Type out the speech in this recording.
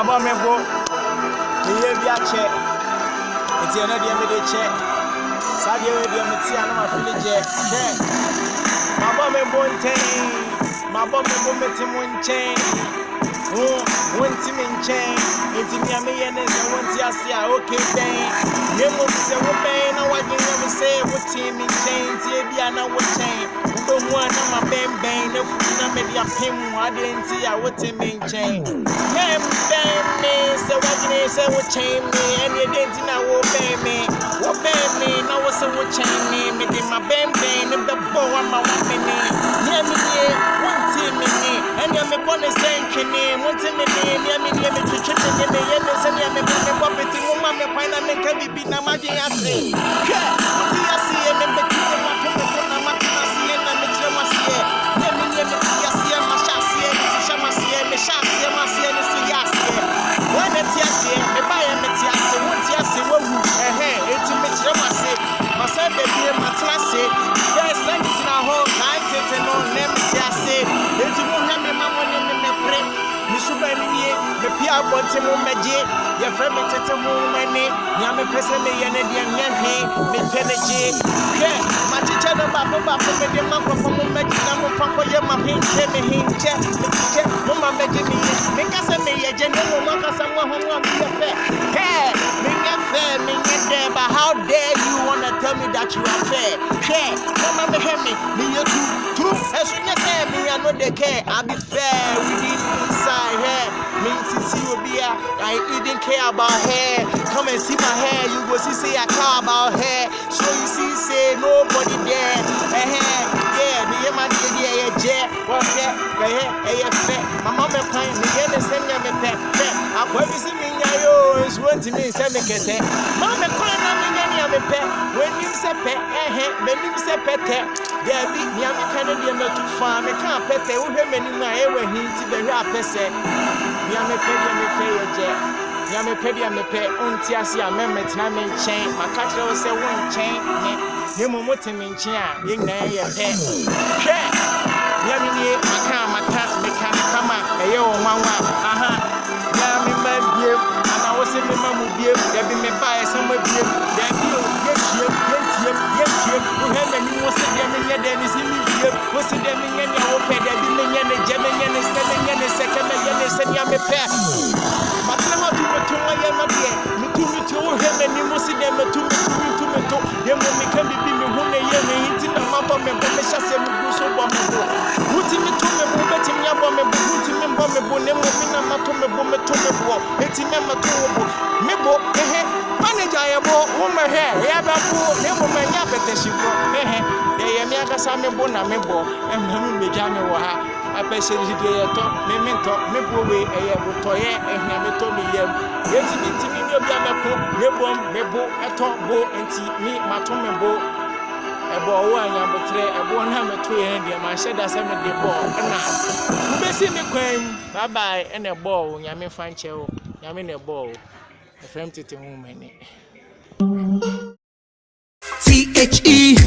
Mama Mebo, the Yache, it's the other day check. Sadio, the Matiana, my village, Mama Mebo, Mama Mebo, Metimon chain. Oh, one team in chain, it's in Yami and one Tiasia, okay, then. Nemo say, what pain, I want you to say, what team in chain, Tibiana, what chain. Don't want my bang, no food, no media pim, I didn't see I would in chain. Bang me, so what can I say, what chain me, and you didn't know what me, now what's a what chain me, making my bang, and the bow on my woman, near me, one team in me, and you're my bonus name, one team in me, near me, to chip in the end, and I'm a property woman, my pine, and can be Namadi. I see a member to Pia Bontimo Maji, your friend Tetamu Mani, Yami Pesame Yanadian Yanhi, Mitenaji, Machana Baba, the Mamma from Magina, Papa Yamahin, Check, Mama Magini, Mikasame, a general Maka, someone who wants to be fair. Hey, Minga fair, Minga there, but how dare you want to tell me that you are fair? Hey, Mama Mahemi, me you too, as soon as me, I know they care, I'll be fair, we need inside here. Means I even care about hair. Come and see my hair. You go see say I care about hair. So you see say nobody there. Yeah, me and my dear jet. What that? My mama pine. Me and the same me pet. I go visit me. Yo, it's one to me. Send me get it. Mama pine. Me pet. When you say pet, when you say pet, there be me. I'm kind of not too far. Me can't pet. Who have many my ever hint to the rapper say. Yame pedi me pay untiasi a memmet na me chain my catcher will say one chain ne momote me chain yin na ye pe hwe yame ni maka kama eye o nwanwa aha yame ma biem ana wo se me ma mu biem ya bi me ba e so ma biem ya bi o ye tie wo he na ni wo se de me nya de ni si mi biem wo se de me nya nya wo pe de bi me nya ne je me nya ne se me nya ne se ke me nya ne se nya me pe Matlama tu betu ya na de mitu wo he na ni wo se de metu de mo me kan bi me hu na ye me hinti na mabọ me bo me hyase me gu so bo me bo wuti mitu me bo beti me abo me bo wuti me bo me bo ne mo bi na mato me bo metu me bo eti me mato wo bo me bo manager ye bo wo me he ya ba bo ne bo me nya bete shi bo ye me aka sa me bo na me bo emhanu me gya me wo ha apese di ye to me to me bo we ye bo to ye ehna me to me yem eti ni obi ameko me bo eto bo enti mi mato me bo ebo wo anya botre ebo na me to ye de ma sheda se me de bo na ubesi me kwan bye bye and a ball nyame fanche o nyame na ball efrem tete hu mani THE